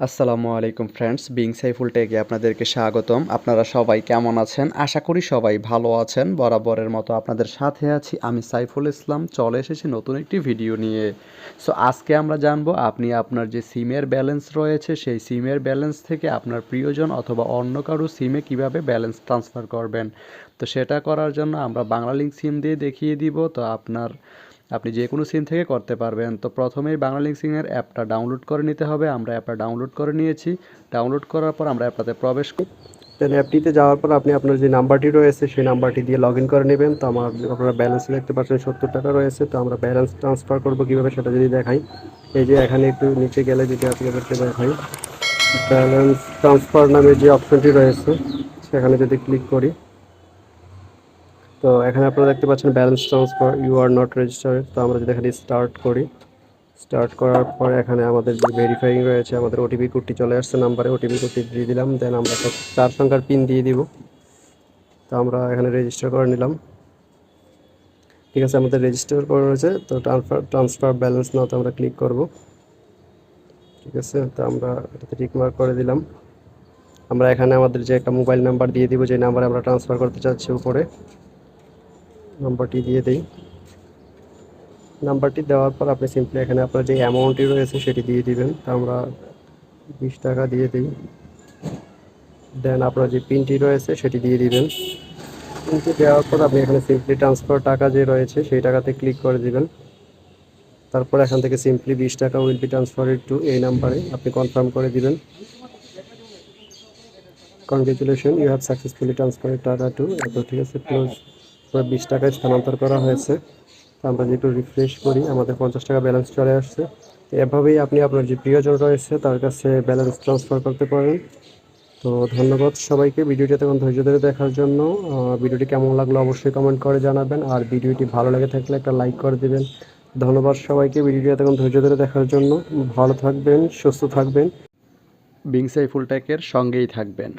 আসসালামু আলাইকুম friends, being Saiful টেকে আপনাদেরকে স্বাগতম। আপনারা সবাই কেমন আছেন? আশা করি সবাই ভালো আছেন। বরাবরের মতো আপনাদের সাথে আছি আমি সাইফুল ইসলাম। চলে এসেছি নতুন একটি ভিডিও নিয়ে। সো আজকে আমরা জানবো আপনি আপনার যে সিমের ব্যালেন্স রয়েছে সেই সিমের ব্যালেন্স থেকে আপনার প্রিয়জন অথবা অন্য কারো সিমে কিভাবে ব্যালেন্স ট্রান্সফার করবেন। তো সেটা করার জন্য আমরা বাংলালিংক সিম দিয়ে দেখিয়ে দিব। তো আপনি যে কোনো সিম থেকে করতে পারবেন। তো প্রথমেই বাংলালিংক সিমের অ্যাপটা ডাউনলোড করে নিতে হবে। আমরা অ্যাপটা ডাউনলোড করে নিয়েছি। ডাউনলোড করার পর আমরা অ্যাপটাতে প্রবেশ করি। দেন অ্যাপটিতে যাওয়ার পর আপনি আপনার যে নাম্বারটি রয়েছে সেই নাম্বারটি দিয়ে লগ ইন করে নেবেন। তো আপনারা ব্যালেন্স দেখতে পাচ্ছেন 70 টাকা রয়েছে। তো আমরা ব্যালেন্স ট্রান্সফার করবো কীভাবে সেটা যদি দেখাই, এই যে এখানে একটু নিচে গেলে যদি আপনাদেরকে দেখাই, ব্যালেন্স ট্রান্সফার নামে যে অপশনটি রয়েছে সেখানে যদি ক্লিক করি, তো এখানে আপনারা দেখতে পাচ্ছেন balance transfer you are not registered. তো আমরা যদি এখানে স্টার্ট করি, স্টার্ট করার পর এখানে আমাদের যে ভেরিফাইং রয়েছে, আমাদের ওটিপি কোডটি চলে আসছে নাম্বারে, ওটিপি কোডটি দিয়ে দিলাম। দেন আমরা একটা 4 সংখ্যার পিন দিয়ে দিব। তো আমরা এখানে রেজিস্টার করে নিলাম। ঠিক আছে, আমাদের রেজিস্টার করা রয়েছে। তো ট্রান্সফার ব্যালেন্স নাওতে আমরা ক্লিক করব। ঠিক আছে, তো আমরা এটাতে টিক মার্ক করে দিলাম। আমরা এখানে আমাদের যে একটা মোবাইল নাম্বার দিয়ে দিব, যে নাম্বারে আমরা ট্রান্সফার করতে চাচ্ছি, উপরে নাম্বারটি দিয়ে দিই। নাম্বারটি দেওয়ার পর আপনি সিম্পলি এখানে আপনার যে অ্যামাউন্টটি রয়েছে সেটি দিয়ে দিবেন। তো আমরা 20 টাকা দিয়ে দিই। দেন আপনার যে পিনটি রয়েছে সেটি দিয়ে দিবেন। পিনটি দেওয়ার পর আপনি এখানে সিম্পলি ট্রান্সফার টাকা যে রয়েছে সেই টাকাতে ক্লিক করে দিবেন। তারপর এখান থেকে সিম্পলি 20 টাকা উইল বি ট্রান্সফারেড টু এই নাম্বারে আপনি কনফার্ম করে দিবেন। Congratulation, you have successfully transferred taka to এত। ঠিক আছে, ক্লোজ। 20 টাকায় স্থানান্তর করা হয়েছে। তো আমরা যদি একটু রিফ্রেশ করি, আমাদের 50 টাকা ব্যালেন্স চলে আসছে। তো এভাবেই আপনি আপনার যে প্রিয়জন রয়েছে তার কাছে ব্যালেন্স ট্রান্সফার করতে পারেন। তো ধন্যবাদ সবাইকে ভিডিওটি এতক্ষণ ধৈর্য ধরে দেখার জন্য। ভিডিওটি কেমন লাগলো অবশ্যই কমেন্ট করে জানাবেন, আর ভিডিওটি ভালো লেগে থাকলে একটা লাইক করে দেবেন। ধন্যবাদ সবাইকে ভিডিওটি এতক্ষণ ধৈর্য ধরে দেখার জন্য। ভালো থাকবেন, সুস্থ থাকবেন। বিং সাইফুল টেকের সঙ্গেই থাকবেন।